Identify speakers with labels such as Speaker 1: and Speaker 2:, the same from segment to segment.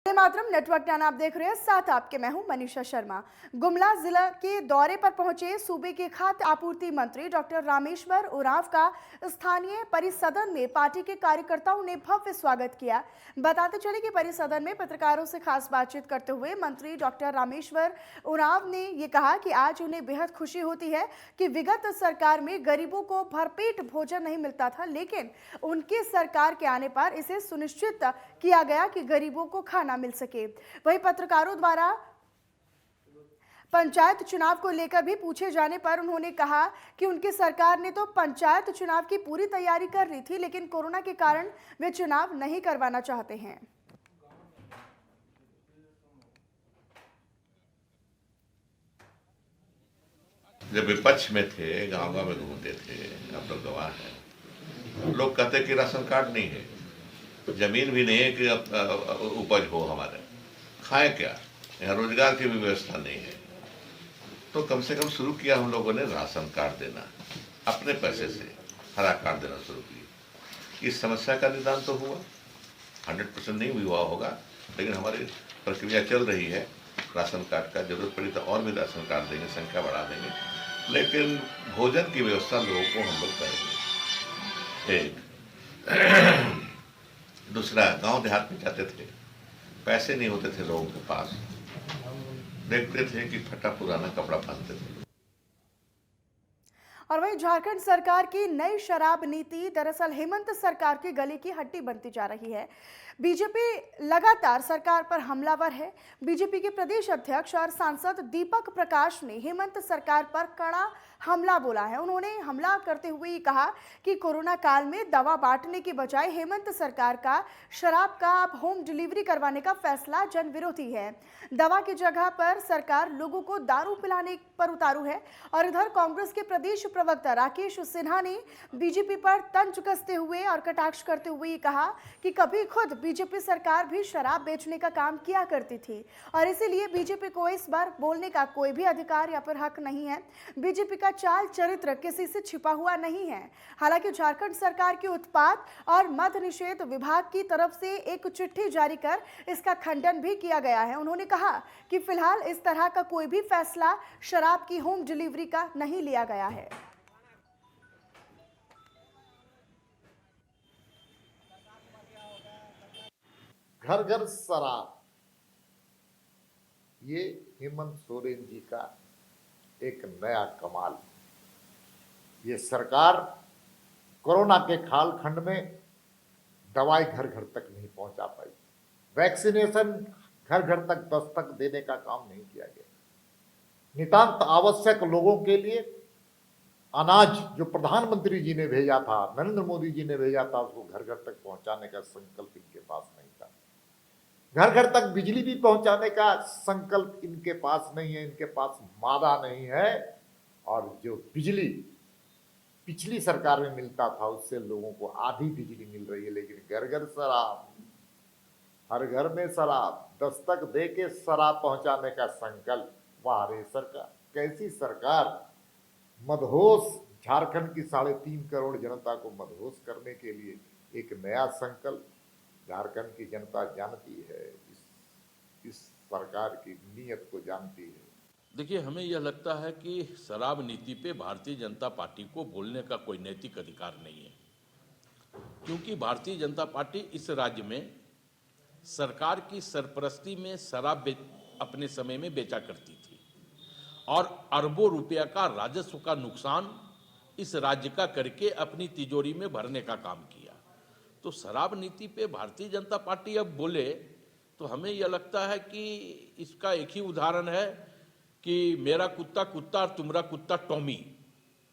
Speaker 1: Vande Mataram network time आप देख रहे हैं, साथ आपके मैं हूं मनीषा शर्मा। गुमला जिला के दौरे पर पहुंचे सूबे के खाद्य आपूर्ति मंत्री डॉक्टर रामेश्वर उरांव का स्थानीय परिसदन में पार्टी के कार्यकर्ताओं ने भव्य स्वागत किया। बताते चले कि परिसदन में पत्रकारों से खास बातचीत करते हुए मंत्री डॉक्टर रामेश्वर उरांव ने ये कहा कि आज उन्हें बेहद खुशी होती है कि विगत सरकार में गरीबों को भरपेट भोजन नहीं मिलता था, लेकिन उनकी सरकार के आने पर इसे सुनिश्चित किया गया कि गरीबों को खाना मिल सके। वहीं पत्रकारों द्वारा पंचायत चुनाव को लेकर भी पूछे जाने पर उन्होंने कहा कि उनकी सरकार ने तो पंचायत चुनाव की पूरी तैयारी कर ली थी, लेकिन कोरोना के कारण वे चुनाव नहीं करवाना चाहते हैं।
Speaker 2: जब विपक्ष में थे, गांव-गांव में घूमते थे, आप लोग गवाह हैं। लोग कहते कि राशन कार्ड नहीं है, जमीन भी नहीं है कि उपज हो हमारे, खाएं क्या, यहाँ रोजगार की भी व्यवस्था नहीं है। तो कम से कम शुरू किया हम लोगों ने राशन कार्ड देना, अपने पैसे से हरा कार्ड देना शुरू किया। इस समस्या का निदान तो हुआ, 100% नहीं भी हुआ होगा, लेकिन हमारी प्रक्रिया चल रही है। राशन कार्ड का जरूरत पड़ी तो और भी राशन कार्ड देंगे, संख्या बढ़ा देंगे, लेकिन भोजन की व्यवस्था लोगों को हम लोग करेंगे। एक दूसरा, गांव देहात में जाते थे, पैसे नहीं होते थे लोगों के पास, देखते थे कि फटा पुराना कपड़ा पहनते थे।
Speaker 1: और वहीं झारखंड सरकार की नई शराब नीति दरअसल हेमंत सरकार की गले की हड्डी बनती जा रही है। बीजेपी लगातार सरकार पर हमलावर है। बीजेपी के प्रदेश अध्यक्ष और सांसद दीपक प्रकाश ने हेमंत सरकार पर कड़ा हमला बोला है। उन्होंने हमला करते हुए कहा कि कोरोना काल में दवा बांटने के बजाय हेमंत सरकार का शराब का अब होम डिलीवरी करवाने का फैसला जन विरोधी है। दवा की जगह पर सरकार लोगों को दारू पिलाने पर उतारू है। और इधर कांग्रेस के प्रदेश प्रवक्ता राकेश सिन्हा ने बीजेपी पर तंज कसते हुए और कटाक्ष करते हुए कहा कि कभी खुद बीजेपी सरकार भी शराब बेचने का काम किया करती थी और इसीलिए बीजेपी को इस बार बोलने का कोई भी अधिकार या फिर हक नहीं है। बीजेपी का चाल चरित्र किसी से छिपा हुआ नहीं है। हालांकि झारखंड सरकार के उत्पाद और मद निषेध विभाग की तरफ से एक चिट्ठी जारी कर इसका खंडन भी किया गया है। उन्होंने कहा कि फिलहाल इस तरह का कोई भी फैसला शराब की होम डिलीवरी का नहीं लिया गया है।
Speaker 3: घर घर शराब, ये हेमंत सोरेन जी का एक नया कमाल। ये सरकार कोरोना के कालखंड में दवाई घर घर तक नहीं पहुंचा पाई, वैक्सीनेशन घर घर तक दस्तक देने का काम नहीं किया गया। नितांत आवश्यक लोगों के लिए अनाज जो प्रधानमंत्री जी ने भेजा था, नरेंद्र मोदी जी ने भेजा था, उसको घर घर तक पहुंचाने का संकल्प इनके पास नहीं था। घर घर तक बिजली भी पहुंचाने का संकल्प इनके पास नहीं है, इनके पास मादा नहीं है। और जो बिजली पिछली सरकार में मिलता था उससे लोगों को आधी बिजली मिल रही है, लेकिन घर घर शराब, हर घर में शराब, दस्तक दे के शराब पहुंचाने का संकल्प। वाह रे सरकार, कैसी सरकार! मदहोश झारखंड की 3.5 करोड़ जनता को मदहोश करने के लिए एक नया संकल्प। झारखंड की जनता जानती है, इस सरकार की नीयत को जानती है।
Speaker 4: देखिए, हमें यह लगता है कि शराब नीति पे भारतीय जनता पार्टी को बोलने का कोई नैतिक अधिकार नहीं है, क्योंकि भारतीय जनता पार्टी इस राज्य में सरकार की सरपरस्ती में शराब अपने समय में बेचा करती थी और अरबों रुपया का राजस्व का नुकसान इस राज्य का करके अपनी तिजोरी में भरने का काम किया। तो शराब नीति पे भारतीय जनता पार्टी अब बोले तो हमें यह लगता है कि इसका एक ही उदाहरण है कि मेरा कुत्ता कुत्ता और तुम्हारा कुत्ता टॉमी,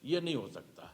Speaker 4: ये नहीं हो सकता।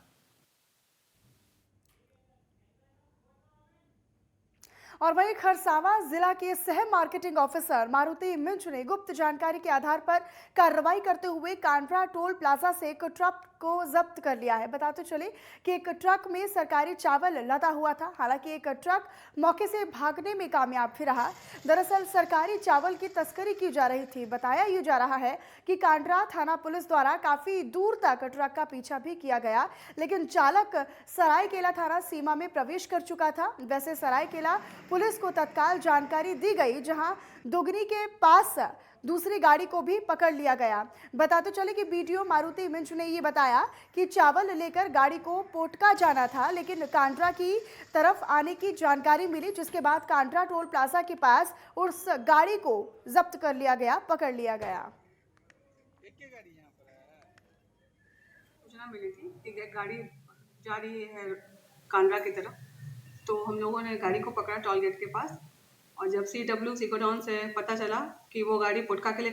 Speaker 1: और वहीं खरसावां जिला के सह मार्केटिंग ऑफिसर मारुति मिंज ने गुप्त जानकारी के आधार पर कार्रवाई करते हुए कांड्रा टोल प्लाजा से एक ट्रक को जब्त कर लिया है। बताते चले कि एक ट्रक में सरकारी चावल लदा हुआ था। हालांकि एक ट्रक मौके से भागने में कामयाब भी रहा। दरअसल सरकारी चावल की तस्करी की जा रही थी। बताया ये जा रहा है कि कांड्रा थाना पुलिस द्वारा काफी दूर तक ट्रक का पीछा भी किया गया, लेकिन चालक सरायकेला थाना सीमा में प्रवेश कर चुका था। वैसे सरायकेला पुलिस को तत्काल जानकारी दी गई, जहां दुगनी के पास दूसरी गाड़ी को भी पकड़ लिया गया। बताते चले कि बीडीओ मारुति मिंज ने ये बताया कि चावल लेकर गाड़ी को पोटका जाना था, लेकिन कांड्रा की तरफ आने की जानकारी मिली, जिसके बाद कांड्रा टोल प्लाजा के पास उस गाड़ी को जब्त कर लिया गया, पकड़ लिया गया।
Speaker 5: सूचना मिली थी कि एक गाड़ी जा रही है कांड्रा की तरफ, तो हम लोगों ने गाड़ी को पकड़ा टोल गेट के पास, और जब CW सिकोडॉन से पता चला कि वो गाड़ी पुटका के लिए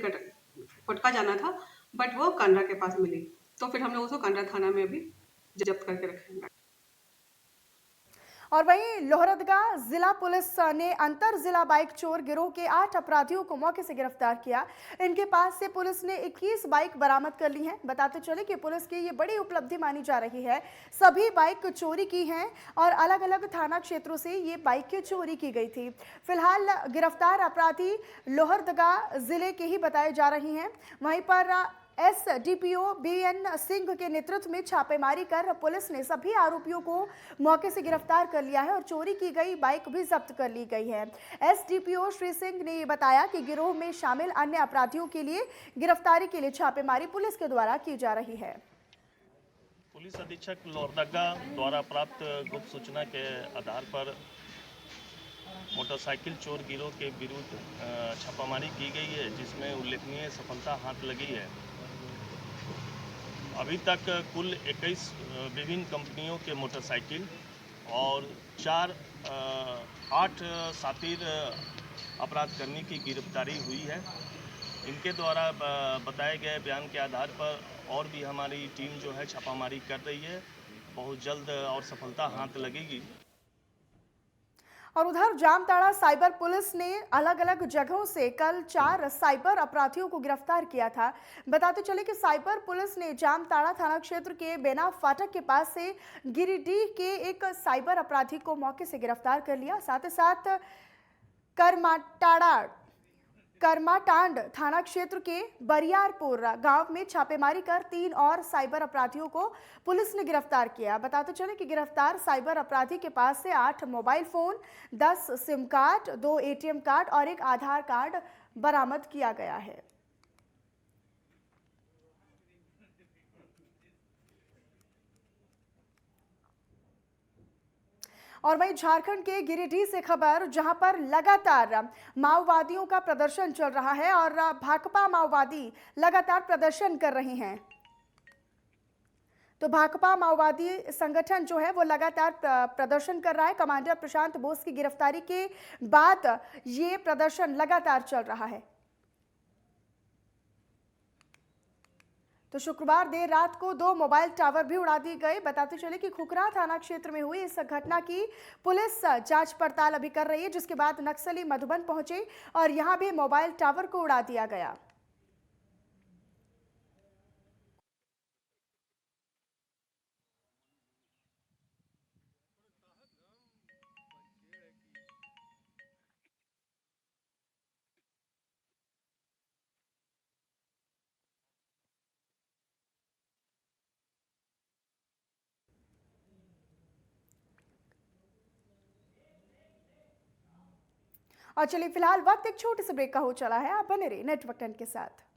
Speaker 5: पुटका जाना था, बट वो कांड्रा के पास मिली, तो फिर हम लोग उसको कांड्रा थाना में अभी जब्त करके रखेंगे।
Speaker 1: और वहीं लोहरदगा जिला पुलिस ने अंतर जिला बाइक चोर गिरोह के 8 अपराधियों को मौके से गिरफ्तार किया। इनके पास से पुलिस ने 21 बाइक बरामद कर ली हैं। बताते चले कि पुलिस की ये बड़ी उपलब्धि मानी जा रही है। सभी बाइक चोरी की हैं और अलग अलग थाना क्षेत्रों से ये बाइकें चोरी की गई थी। फिलहाल गिरफ्तार अपराधी लोहरदगा जिले के ही बताए जा रहे हैं। वहीं पर SDPO BN सिंह के नेतृत्व में छापेमारी कर पुलिस ने सभी आरोपियों को मौके से गिरफ्तार कर लिया है और चोरी की गई बाइक भी जब्त कर ली गई है। SDPO श्री सिंह ने बताया कि गिरोह में शामिल अन्य अपराधियों के लिए गिरफ्तारी के लिए छापेमारी पुलिस के द्वारा की जा रही है।
Speaker 6: पुलिस अधीक्षक लोहरदगा द्वारा प्राप्त गुप्त सूचना के आधार पर मोटरसाइकिल चोर गिरोह के विरुद्ध छापामारी की गई है, जिसमें उल्लेखनीय सफलता हाथ लगी है। अभी तक कुल 21 विभिन्न कंपनियों के मोटरसाइकिल और 8 शातिर अपराधकर्मी की गिरफ्तारी हुई है। इनके द्वारा बताए गए बयान के आधार पर और भी हमारी टीम जो है छापामारी कर रही है। बहुत जल्द और सफलता हाथ लगेगी।
Speaker 1: और उधर जामताड़ा साइबर पुलिस ने अलग अलग जगहों से कल 4 साइबर अपराधियों को गिरफ्तार किया था। बताते चले कि साइबर पुलिस ने जामताड़ा थाना क्षेत्र के बेना फाटक के पास से गिरिडीह के एक साइबर अपराधी को मौके से गिरफ्तार कर लिया। साथ ही साथ करमाटांड थाना क्षेत्र के बरियारपुर गांव में छापेमारी कर 3 और साइबर अपराधियों को पुलिस ने गिरफ्तार किया। बताते चले कि गिरफ्तार साइबर अपराधी के पास से 8 mobile phone, 10 SIM card, 2 ATM card और 1 आधार कार्ड बरामद किया गया है। और वहीं झारखंड के गिरिडीह से खबर, जहां पर लगातार माओवादियों का प्रदर्शन चल रहा है और भाकपा माओवादी लगातार प्रदर्शन कर रहे हैं। तो भाकपा माओवादी संगठन जो है वो लगातार प्रदर्शन कर रहा है। कमांडर प्रशांत बोस की गिरफ्तारी के बाद ये प्रदर्शन लगातार चल रहा है। तो शुक्रवार देर रात को 2 मोबाइल टावर भी उड़ा दिए गए। बताते चले कि खुखरा थाना क्षेत्र में हुई इस घटना की पुलिस जांच पड़ताल अभी कर रही है, जिसके बाद नक्सली मधुबन पहुंचे और यहां भी मोबाइल टावर को उड़ा दिया गया। और चलिए फिलहाल वक्त एक छोटे से ब्रेक का हो चला है। आप बने रहिए नेटवर्क 10 के साथ।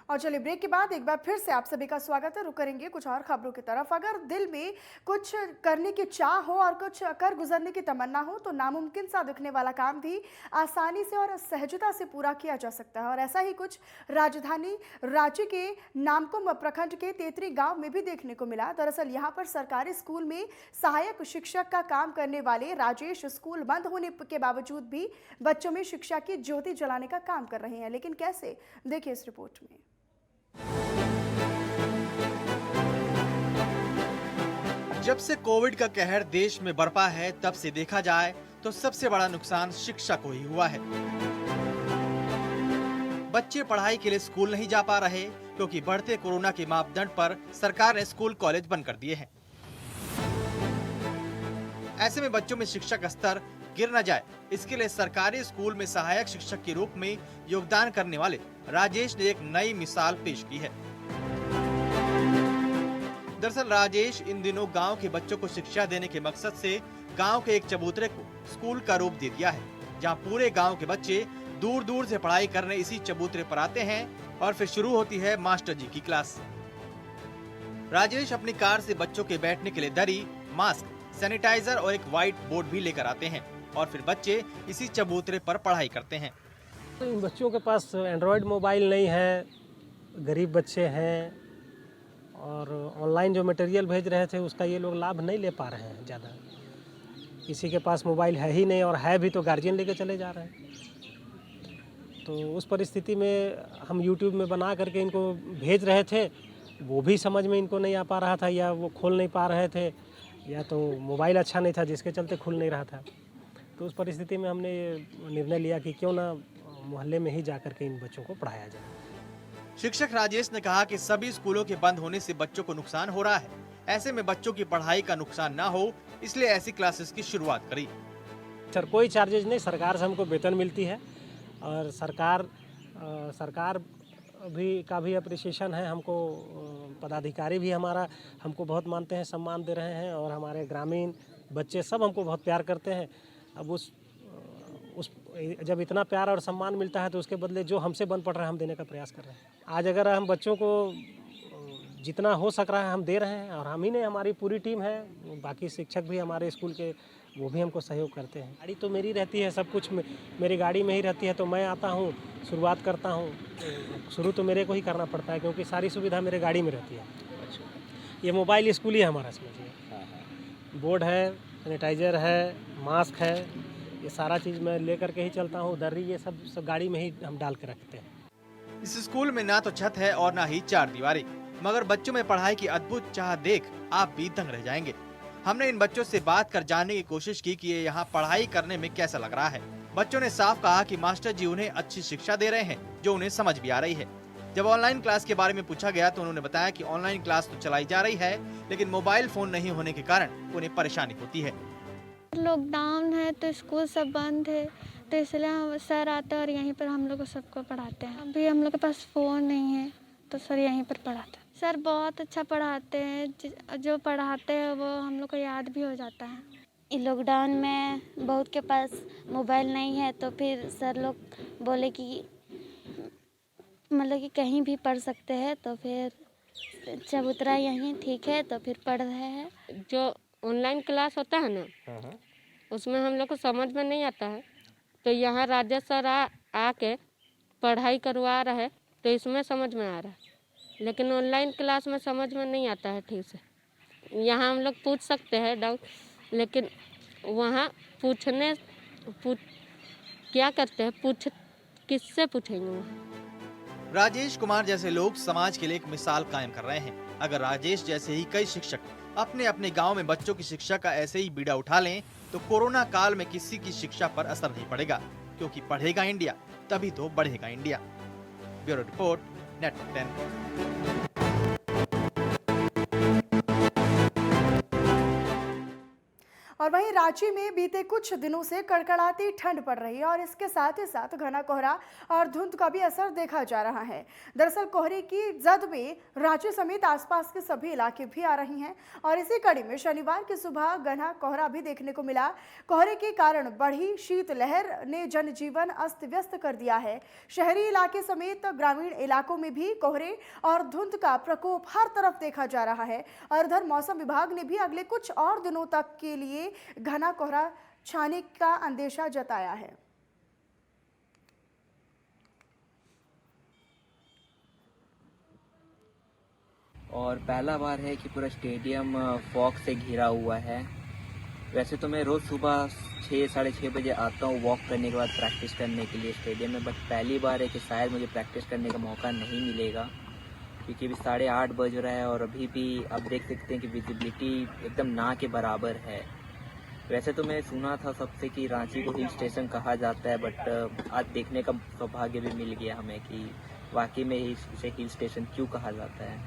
Speaker 1: और चलिए ब्रेक के बाद एक बार फिर से आप सभी का स्वागत है। रुक करेंगे कुछ और खबरों की तरफ। अगर दिल में कुछ करने की चाह हो और कुछ कर गुजरने की तमन्ना हो तो नामुमकिन सा दिखने वाला काम भी आसानी से और सहजता से पूरा किया जा सकता है। और ऐसा ही कुछ राजधानी रांची के नामकुम प्रखंड के तेतरी गांव में भी देखने को मिला। दरअसल यहां पर सरकारी स्कूल में सहायक शिक्षक का काम करने वाले राजेश स्कूल बंद होने के बावजूद भी बच्चों में शिक्षा की ज्योति जलाने का काम कर रहे हैं। लेकिन कैसे, देखिए इस रिपोर्ट में।
Speaker 7: जब से कोविड का कहर देश में बरपा है, तब से देखा जाए तो सबसे बड़ा नुकसान शिक्षा को ही हुआ है। बच्चे पढ़ाई के लिए स्कूल नहीं जा पा रहे क्योंकि बढ़ते कोरोना के मापदंड पर सरकार ने स्कूल कॉलेज बंद कर दिए हैं। ऐसे में बच्चों में शिक्षा का स्तर गिर न जाए, इसके लिए सरकारी स्कूल में सहायक शिक्षक के रूप में योगदान करने वाले राजेश ने एक नई मिसाल पेश की है। दरअसल राजेश इन दिनों गांव के बच्चों को शिक्षा देने के मकसद से गांव के एक चबूतरे को स्कूल का रूप दे दिया है, जहां पूरे गांव के बच्चे दूर दूर से पढ़ाई करने इसी चबूतरे पर आते हैं और फिर शुरू होती है मास्टर जी की क्लास। राजेश अपनी कार से बच्चों के बैठने के लिए दरी, मास्क, सैनिटाइजर और एक व्हाइट बोर्ड भी लेकर आते हैं और फिर बच्चे इसी चबूतरे पर पढ़ाई करते हैं।
Speaker 8: तो इन बच्चों के पास एंड्रॉयड मोबाइल नहीं है, गरीब बच्चे हैं और ऑनलाइन जो मटेरियल भेज रहे थे उसका ये लोग लाभ नहीं ले पा रहे हैं ज़्यादा। किसी के पास मोबाइल है ही नहीं और है भी तो गार्जियन लेके चले जा रहे हैं। तो उस परिस्थिति में हम यूट्यूब में बना करके इनको भेज रहे थे, वो भी समझ में इनको नहीं आ पा रहा था, या वो खोल नहीं पा रहे थे, या तो मोबाइल अच्छा नहीं था जिसके चलते खुल नहीं रहा था। तो उस परिस्थिति में हमने ये निर्णय लिया कि क्यों ना मोहल्ले में ही जा करके इन बच्चों को पढ़ाया जाए।
Speaker 7: शिक्षक राजेश ने कहा कि सभी स्कूलों के बंद होने से बच्चों को नुकसान हो रहा है, ऐसे में बच्चों की पढ़ाई का नुकसान ना हो, इसलिए ऐसी क्लासेस की शुरुआत करी।
Speaker 8: सर कोई चार्जेज नहीं, सरकार से हमको वेतन मिलती है और सरकार का भी अप्रिसिएशन है हमको। पदाधिकारी भी हमारा हमको बहुत मानते हैं, सम्मान दे रहे हैं और हमारे ग्रामीण बच्चे सब हमको बहुत प्यार करते हैं। अब उस जब इतना प्यार और सम्मान मिलता है तो उसके बदले जो हमसे बन पड़ रहा है हम देने का प्रयास कर रहे हैं। आज अगर हम बच्चों को जितना हो सक रहा है हम दे रहे हैं और हम ही नहीं, हमारी पूरी टीम है, बाकी शिक्षक भी हमारे स्कूल के वो भी हमको सहयोग करते हैं। गाड़ी तो मेरी रहती है, सब कुछ मेरी गाड़ी में ही रहती है, तो मैं आता हूँ, शुरुआत करता हूँ। शुरू तो मेरे को ही करना पड़ता है क्योंकि सारी सुविधा मेरे गाड़ी में रहती है। ये मोबाइल स्कूल ही है हमारा, समझिए। बोर्ड है, सैनिटाइजर है, मास्क है, ये सारा चीज़ मैं लेकर के ही चलता हूँ। दर्री ये सब गाड़ी में ही हम डाल के रखते हैं।
Speaker 7: इस स्कूल में ना तो छत है और ना ही चार दीवारें, मगर बच्चों में पढ़ाई की अद्भुत चाह देख आप भी दंग रह जाएंगे। हमने इन बच्चों से बात कर जानने की कोशिश की कि ये यहाँ पढ़ाई करने में कैसा लग रहा है। बच्चों ने साफ कहा कि मास्टर जी उन्हें अच्छी शिक्षा दे रहे हैं जो उन्हें समझ भी आ रही है। जब ऑनलाइन क्लास के बारे में पूछा गया तो उन्होंने बताया कि ऑनलाइन क्लास तो चलाई जा रही है, लेकिन मोबाइल फोन नहीं होने के कारण उन्हें परेशानी होती है।
Speaker 9: लॉकडाउन है तो स्कूल सब बंद है, तो इसलिए हम सर आते हैं और यहीं पर हम लोग को सबको पढ़ाते हैं। अभी हम लोग के पास फ़ोन नहीं है तो सर यहीं पर पढ़ाते हैं। सर बहुत अच्छा पढ़ाते हैं, जो पढ़ाते हैं वो हम लोग को याद भी हो जाता है।
Speaker 10: लॉकडाउन में बहुत के पास मोबाइल नहीं है तो फिर सर लोग बोले कि मतलब कि कहीं भी पढ़ सकते हैं, तो फिर चबूतरा यहीं ठीक है, तो फिर पढ़ रहे हैं।
Speaker 11: जो ऑनलाइन क्लास होता है ना, उसमें हम लोग को समझ में नहीं आता है, तो यहाँ राजेश सर आके पढ़ाई करवा रहा है तो इसमें समझ में आ रहा है, लेकिन ऑनलाइन क्लास में समझ में नहीं आता है ठीक से। यहाँ हम लोग पूछ सकते हैं डाउट, लेकिन वहाँ क्या करते हैं, किससे पूछेंगे वहाँ।
Speaker 7: राजेश कुमार जैसे लोग समाज के लिए एक मिसाल कायम कर रहे हैं। अगर राजेश जैसे ही कई शिक्षक अपने अपने गांव में बच्चों की शिक्षा का ऐसे ही बीड़ा उठा लें तो कोरोना काल में किसी की शिक्षा पर असर नहीं पड़ेगा, क्योंकि पढ़ेगा इंडिया तभी तो बढ़ेगा इंडिया। Bureau report, network 10।
Speaker 1: और वहीं रांची में बीते कुछ दिनों से कड़कड़ाती ठंड पड़ रही है और इसके साथ ही साथ घना कोहरा और धुंध का भी असर देखा जा रहा है। दरअसल कोहरे की जद में रांची समेत आसपास के सभी इलाके भी आ रही हैं और इसी कड़ी में शनिवार की सुबह घना कोहरा भी देखने को मिला। कोहरे के कारण बढ़ी शीतलहर ने जनजीवन अस्त व्यस्त कर दिया है। शहरी इलाके समेत ग्रामीण इलाकों में भी कोहरे और धुंध का प्रकोप हर तरफ देखा जा रहा है और इधर मौसम विभाग ने भी अगले कुछ और दिनों तक के लिए घना कोहरा छाने का अंदेशा जताया है।
Speaker 12: और पहला बार है कि पूरा स्टेडियम फॉग से घिरा हुआ है। वैसे तो मैं रोज़ सुबह 6-6:30 बजे आता हूँ वॉक करने के बाद प्रैक्टिस करने के लिए स्टेडियम में, बट पहली बार है कि शायद मुझे प्रैक्टिस करने का मौका नहीं मिलेगा, क्योंकि अभी 8:30 बज रहा है और अभी भी आप देख सकते हैं कि विजिबिलिटी एकदम ना के बराबर है। वैसे तो मैं सुना था सबसे कि रांची को हिल स्टेशन कहा जाता है, बट आज देखने का सौभाग्य भी मिल गया हमें कि वाकई में इसे हिल स्टेशन क्यों कहा जाता है।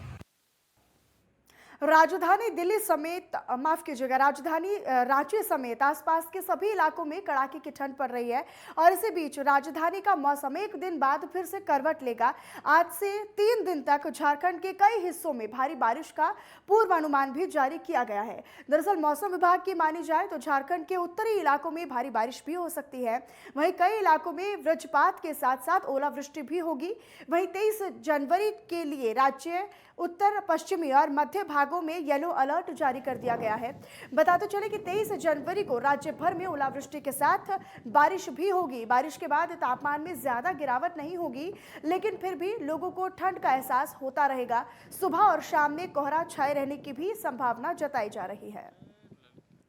Speaker 1: राजधानी दिल्ली समेत माफ कीजिएगा राजधानी रांची समेत आसपास के सभी इलाकों में कड़ाके की ठंड पड़ रही है और इसी बीच राजधानी का मौसम एक दिन बाद फिर से करवट लेगा। आज से 3 दिन तक झारखंड के कई हिस्सों में भारी बारिश का पूर्वानुमान भी जारी किया गया है। दरअसल मौसम विभाग की मानी जाए तो झारखंड के उत्तरी इलाकों में भारी बारिश भी हो सकती है। वहीं कई इलाकों में वज्रपात के साथ साथ ओलावृष्टि भी होगी। वहीं 23 जनवरी के लिए राज्य उत्तर पश्चिमी और मध्य भागों में येलो अलर्ट जारी कर दिया गया है। बताते चले कि 23 जनवरी को राज्य भर में ओलावृष्टि के साथ बारिश भी होगी। बारिश के बाद तापमान में ज्यादा गिरावट नहीं होगी, लेकिन फिर भी लोगों को ठंड का एहसास होता रहेगा। सुबह और शाम में कोहरा छाए रहने की भी संभावना जताई जा रही है।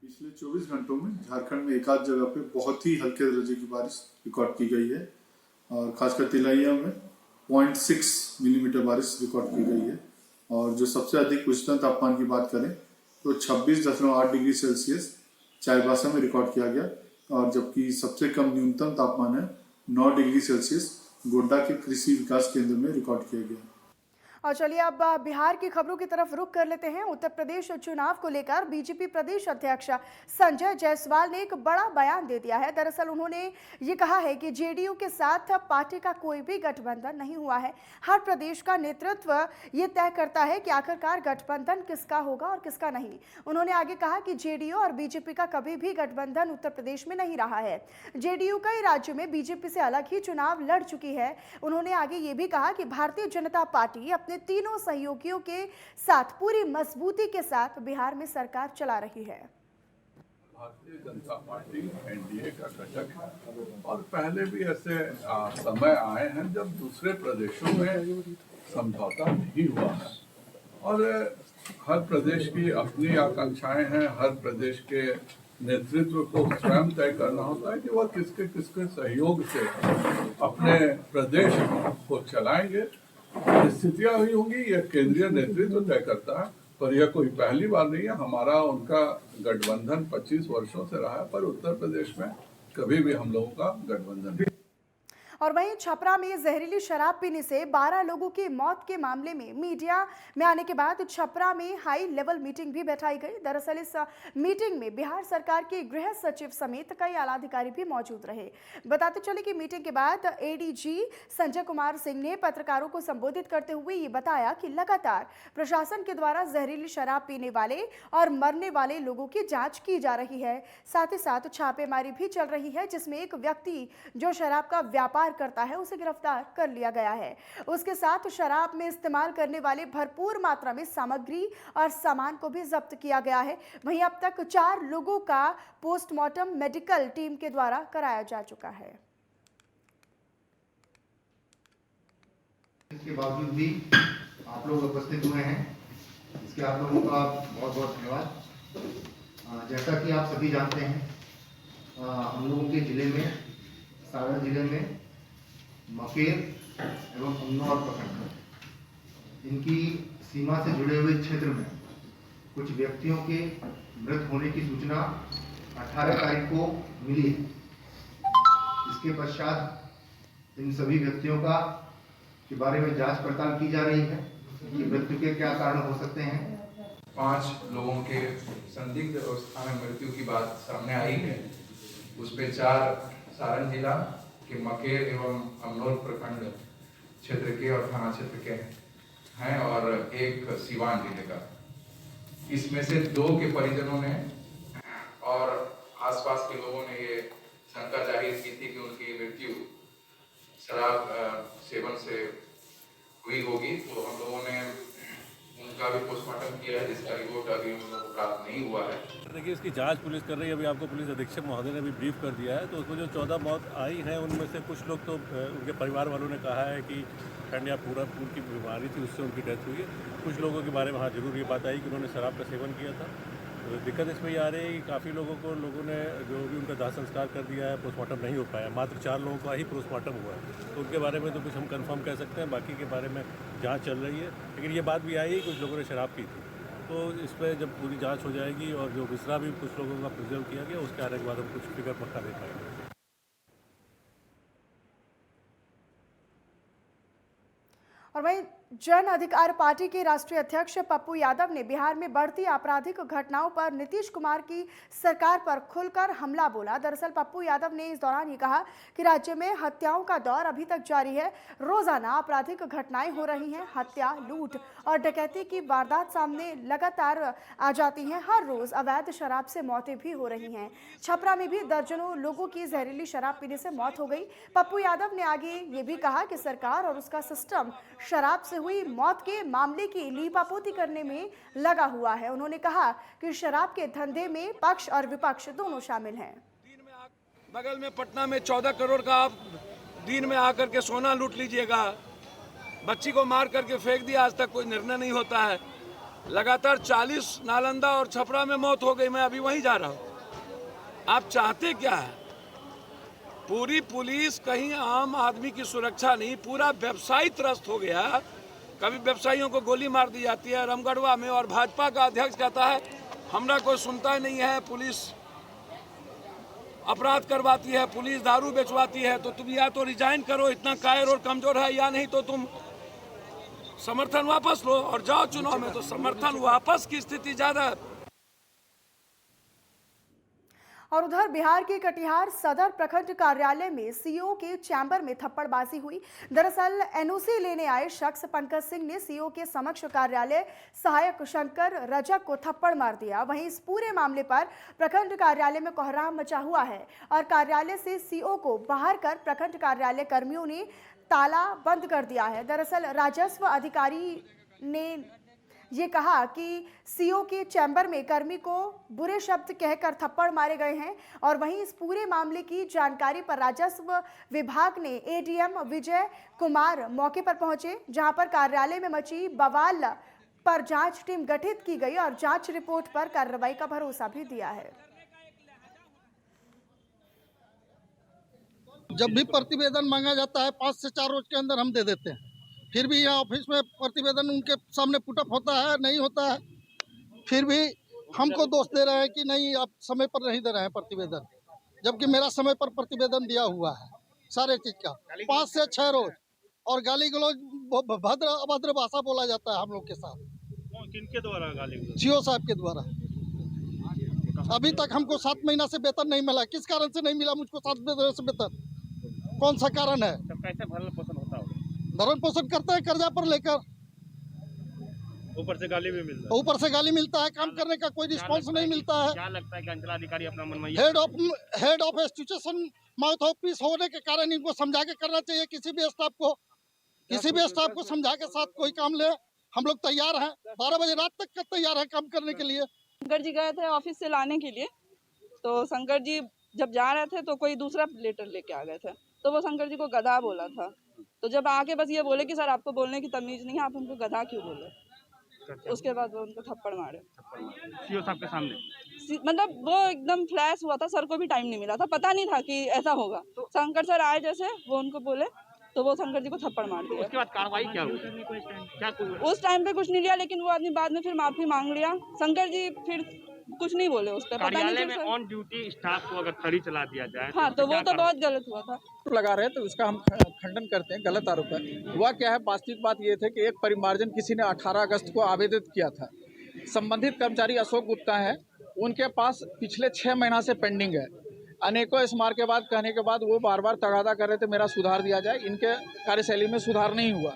Speaker 13: पिछले 24 घंटों में झारखंड में एक आध जगह पे बहुत ही हल्के दर्जे की बारिश रिकॉर्ड की गई है और खासकर तिलैया में 0.6 मिलीमीटर बारिश रिकॉर्ड की गई है। और जो सबसे अधिक उच्चतम तापमान की बात करें तो 26.8 डिग्री सेल्सियस चाईबासा में रिकॉर्ड किया गया और जबकि सबसे कम न्यूनतम तापमान है 9 डिग्री सेल्सियस गोड्डा के कृषि विकास केंद्र में रिकॉर्ड किया गया।
Speaker 1: और चलिए अब बिहार की खबरों की तरफ रुख कर लेते हैं। उत्तर प्रदेश चुनाव को लेकर बीजेपी प्रदेश अध्यक्ष संजय जायसवाल ने एक बड़ा बयान दे दिया है। दरअसल उन्होंने ये कहा है कि जेडीयू के साथ पार्टी का कोई भी गठबंधन नहीं हुआ है। हर प्रदेश का नेतृत्व ये तय करता है कि आखिरकार गठबंधन किसका होगा और किसका नहीं। उन्होंने आगे कहा कि जेडीयू और बीजेपी का कभी भी गठबंधन उत्तर प्रदेश में नहीं रहा है। जेडीयू कई राज्यों में बीजेपी से अलग ही चुनाव लड़ चुकी है। उन्होंने आगे ये भी कहा कि भारतीय जनता पार्टी अपने तीनों सहयोगियों के साथ पूरी मजबूती के साथ बिहार में सरकार चला रही है।
Speaker 14: भारतीय जनता पार्टी एनडीए का घटक है और पहले भी ऐसे समय आए हैं जब दूसरे प्रदेशों में समझौता नहीं हुआ है और हर प्रदेश की अपनी आकांक्षाएं हैं। हर प्रदेश के नेतृत्व को स्वयं तय करना होता है कि वह किसके किसके सहयोग से अपने प्रदेश को चलाएंगे। स्थितियां हुई होंगी, यह केंद्रीय नेतृत्व तय करता है, पर यह कोई पहली बार नहीं है। हमारा उनका गठबंधन 25 वर्षों से रहा है, पर उत्तर प्रदेश में कभी भी हम लोगों का गठबंधन नहीं।
Speaker 1: और वहीं छपरा में जहरीली शराब पीने से 12 लोगों की मौत के मामले में मीडिया में आने के बाद छपरा में हाई लेवल मीटिंग भी बैठाई गई। दरअसल इस मीटिंग में बिहार सरकार के गृह सचिव समेत कई आला अधिकारी भी मौजूद रहे। बताते चले कि मीटिंग के बाद एडीजी संजय कुमार सिंह ने पत्रकारों को संबोधित करते हुए ये बताया कि लगातार प्रशासन के द्वारा जहरीली शराब पीने वाले और मरने वाले लोगों की जाँच की जा रही है। साथ ही साथ छापेमारी भी चल रही है, जिसमें एक व्यक्ति जो शराब का व्यापार करता है उसे गिरफ्तार कर लिया गया है। उसके साथ शराब में इस्तेमाल करने वाले भरपूर मात्रा में सामग्री और सामान को भी जब्त किया गया है। वहीं अब तक 4 लोगों का पोस्टमार्टम मेडिकल टीम के द्वारा कराया जा चुका है।
Speaker 15: इसके बावजूद भी आप लोग उपस्थित हुए हैं, इसके आप लोगों का बहुत बहुत धन्यवाद। जैसा कि आप सभी जानते हैं, हम लोगों के जिले में, सागर जिले में मकेर एवं उन्नाव प्रखंड, इनकी सीमा से जुड़े हुए क्षेत्र में कुछ व्यक्तियों के मृत होने की सूचना 18 तारीख को मिली है। इसके पश्चात इन सभी व्यक्तियों का के बारे में जांच पड़ताल की जा रही है कि मृत्यु के क्या कारण हो सकते हैं।
Speaker 16: 5 लोगों के संदिग्ध अवस्था में मृत्यु की बात सामने आई है। उस पे 4 सारण जिला के मकेर एवं अमनोर प्रखंड क्षेत्र के और थाना क्षेत्र के हैं और 1 सीवान जिले का। इसमें से 2 के परिजनों ने और आसपास के लोगों ने ये शंका जाहिर की थी कि उनकी मृत्यु शराब सेवन से हुई होगी, तो हम लोगों ने उनका भी पोस्टमार्टम किया है, जिसका रिपोर्ट अभी हम लोग को प्राप्त नहीं हुआ है।
Speaker 17: देखिए, इसकी जांच पुलिस कर रही है। अभी आपको पुलिस अधीक्षक महोदय ने भी ब्रीफ कर दिया है। तो उसमें जो 14 मौत आई हैं, उनमें से कुछ लोग तो उनके परिवार वालों ने कहा है कि ठंड या पूरा उनकी बीमारी थी, उससे उनकी डेथ हुई है। कुछ लोगों के बारे में हाँ जरूर ये बात आई कि उन्होंने शराब का सेवन किया था। तो दिक्कत इसमें ये आ रही है कि काफ़ी लोगों ने जो भी उनका दाह संस्कार कर दिया है, पोस्टमार्टम नहीं हो पाया। मात्र 4 लोगों का ही पोस्टमार्टम हुआ है। तो उनके बारे में तो कुछ हम कंफर्म कह सकते हैं, बाकी के बारे में जांच चल रही है। लेकिन ये बात भी आई है कुछ लोगों ने शराब पी थी। तो इस पर जब पूरी जांच हो जाएगी और जो विसरा भी कुछ लोगों का प्रिजर्व किया गया, उसके आने के बाद हम कुछ फिगर पक्का दे पाएंगे।
Speaker 1: और वहीं जन अधिकार पार्टी के राष्ट्रीय अध्यक्ष पप्पू यादव ने बिहार में बढ़ती आपराधिक घटनाओं पर नीतीश कुमार की सरकार पर खुलकर हमला बोला। दरअसल पप्पू यादव ने इस दौरान ये कहा कि राज्य में हत्याओं का दौर अभी तक जारी है। रोजाना आपराधिक घटनाएं हो रही हैं। हत्या, लूट और डकैती की वारदात सामने लगातार आ जाती हैं। हर रोज अवैध शराब से मौतें भी हो रही हैं। छपरा में भी दर्जनों लोगों की जहरीली शराब पीने से मौत हो गई। पप्पू यादव ने आगे ये भी कहा कि सरकार और उसका सिस्टम शराब से हुई मौत के मामले की लीपापोती करने में लगा हुआ है। उन्होंने कहा कि शराब के धंधे में पक्ष और विपक्ष दोनों शामिल हैं।
Speaker 18: बगल में पटना में 14 करोड़ का आप दिन में आकर के सोना लूट लीजिएगा। बच्ची को मार करके फेंक दिया, आज तक कोई निर्णय नहीं होता है। लगातार 40 नालंदा और छपरा में मौत हो गई। मैं अभी वहीं जा रहा हूँ। आप चाहते क्या है? पूरी पुलिस कहीं आम आदमी की सुरक्षा नहीं, पूरा व्यवसायी त्रस्त हो गया। कभी व्यवसायियों को गोली मार दी जाती है रामगढ़वा में, और भाजपा का अध्यक्ष कहता है हमरा कोई सुनता ही नहीं है, पुलिस अपराध करवाती है, पुलिस दारू बेचवाती है। तो तुम या तो रिजाइन करो, इतना कायर और कमजोर है, या नहीं तो तुम समर्थन वापस लो और जाओ चुनाव में। तो समर्थन वापस की स्थिति ज्यादा है।
Speaker 1: और उधर बिहार के कटिहार सदर प्रखंड कार्यालय में सीओ के चैम्बर में थप्पड़बाजी हुई। दरअसल एनओसी लेने आए शख्स पंकज सिंह ने सीओ के समक्ष कार्यालय सहायक शंकर रजक को थप्पड़ मार दिया। वहीं इस पूरे मामले पर प्रखंड कार्यालय में कोहराम मचा हुआ है और कार्यालय से सीओ को बाहर कर प्रखंड कार्यालय कर्मियों ने ताला बंद कर दिया है। दरअसल राजस्व अधिकारी ने ये कहा कि सीओ के चैम्बर में कर्मी को बुरे शब्द कहकर थप्पड़ मारे गए हैं। और वहीं इस पूरे मामले की जानकारी पर राजस्व विभाग ने एडीएम विजय कुमार मौके पर पहुंचे, जहां पर कार्यालय में मची बवाल पर जांच टीम गठित की गई और जांच रिपोर्ट पर कार्रवाई का भरोसा भी दिया है।
Speaker 19: जब भी प्रतिवेदन मांगा जाता है 5 से 4 रोज के अंदर हम दे देते हैं। फिर भी यहाँ ऑफिस में प्रतिवेदन उनके सामने पुटअप होता है, नहीं होता है। फिर भी हमको दोष दे रहे हैं कि नहीं आप समय पर नहीं दे रहे हैं प्रतिवेदन, जबकि मेरा समय पर प्रतिवेदन दिया हुआ है सारे चीज का। 5 से 6 रोज और गाली गलौज भद्र अभद्र भाषा बोला जाता है हम लोग के साथ।
Speaker 17: किनके द्वारा गाली गलौज?
Speaker 19: सीओ साहब के द्वारा। अभी तक हमको 7 महीना से वेतन नहीं मिला। किस कारण से नहीं मिला मुझको 7 महीने से वेतन? कौन सा कारण है?
Speaker 17: कैसे भरण पोषण होता होगा?
Speaker 19: भरण पोषण करते हैं कर्जा पर लेकर,
Speaker 17: ऊपर से गाली भी मिलता है।
Speaker 19: ऊपर से गाली मिलता है, काम करने का कोई रिस्पांस नहीं मिलता है।
Speaker 17: क्या लगता है कि अंचलाधिकारी अपना मनमानी
Speaker 19: head of institution mouth of peace होने के कारण इनको समझा के करना चाहिए। किसी भी स्टाफ को समझा के साथ कोई काम ले। हम लोग तैयार हैं, 12 बजे रात तक तैयार है काम करने के लिए।
Speaker 20: शंकर जी गए थे ऑफिस से लाने के लिए, तो शंकर जी जब जा रहे थे तो कोई दूसरा लेटर लेके आ गए थे, तो वो शंकर जी को गधा बोला था। तो जब आके बस ये बोले कि सर आपको बोलने की तमीज नहीं है, आप हमको गधा क्यों बोले। उसके बाद वो उनको थप्पड़ मारे
Speaker 17: सीओ साहब के सामने।
Speaker 20: मतलब वो एकदम फ्लैश हुआ था, सर को भी टाइम नहीं मिला था, पता नहीं था कि ऐसा होगा। शंकर सर आए जैसे वो उनको बोले तो वो शंकर जी को थप्पड़ मार दिया।
Speaker 17: उसके बाद कार्रवाई क्या हुई?
Speaker 20: उस टाइम पे कुछ नहीं लिया, लेकिन वो आदमी बाद में फिर माफी मांग लिया। शंकर जी फिर कुछ नहीं बोले उस पर।
Speaker 17: कार्यालय में ऑन ड्यूटी स्टाफ को अगर खड़ी चला दिया जाए
Speaker 20: हाँ तो वो तो बहुत गलत हुआ था।
Speaker 21: लगा रहे तो उसका हम खंडन करते हैं, गलत आरोप है। हुआ क्या है, वास्तविक बात ये थे कि एक परिमार्जन किसी ने 18 अगस्त को आवेदित किया था। संबंधित कर्मचारी अशोक गुप्ता हैं, उनके पास पिछले 6 महीना से पेंडिंग है। अनेकों स्मार के बाद कहने के बाद वो बार बार तगादा कर रहे थे मेरा सुधार दिया जाए। इनके कार्यशैली में सुधार नहीं हुआ,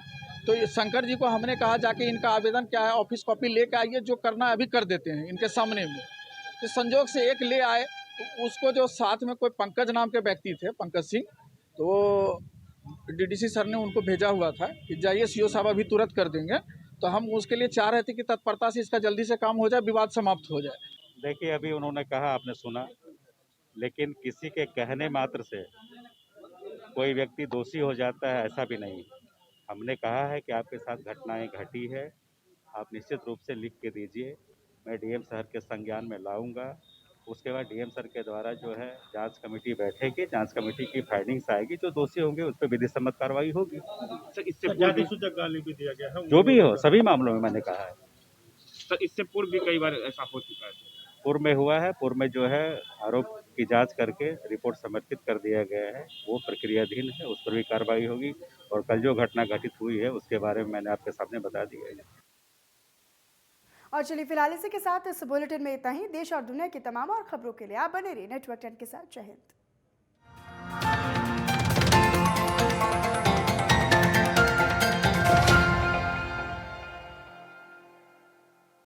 Speaker 21: तो शंकर जी को हमने कहा जाके इनका आवेदन क्या है ऑफिस कॉपी लेके आइए, जो करना है अभी कर देते हैं इनके सामने में। तो संजोग से एक ले आए, तो उसको जो साथ में कोई पंकज नाम के व्यक्ति थे, पंकज सिंह, तो डीडीसी सर ने उनको भेजा हुआ था कि जाइए सीओ साहब अभी तुरंत कर देंगे। तो हम उसके लिए चाह रहे थे कि तत्परता से इसका जल्दी से काम हो जाए, विवाद समाप्त हो जाए।
Speaker 22: देखिए अभी उन्होंने कहा, आपने सुना, लेकिन किसी के कहने मात्र से कोई व्यक्ति दोषी हो जाता है ऐसा भी नहीं। हमने कहा है कि आपके साथ घटनाएं घटी है, आप निश्चित रूप से लिख के दीजिए, मैं डीएम सर के संज्ञान में लाऊंगा। उसके बाद डीएम सर के द्वारा जो है जांच कमेटी बैठेगी, जांच कमेटी की फाइंडिंग्स आएगी, जो दोषी होंगे उस पर विधि सम्मत कार्रवाई होगी।
Speaker 17: इससे जातिसूचक गाली भी दिया गया है,
Speaker 22: जो भी हो, सभी मामलों में मैंने कहा है।
Speaker 17: तो इससे पूर्व भी कई बार ऐसा हो चुका है।
Speaker 22: पूर्व में हुआ है, पूर्व में जो है आरोप की जांच करके रिपोर्ट समर्पित कर दिया गया है। वो प्रक्रियाधीन है, उस पर भी कार्रवाई होगी। और कल जो घटना घटित हुई है उसके बारे में मैंने आपके सामने बता दिया है।
Speaker 1: और चलिए फिलहाल इसी के साथ इस बुलेटिन में इतना ही। देश और दुनिया की तमाम और खबरों के लिए आप बने रहिए नेटवर्क 10 के साथ। जय हिंद।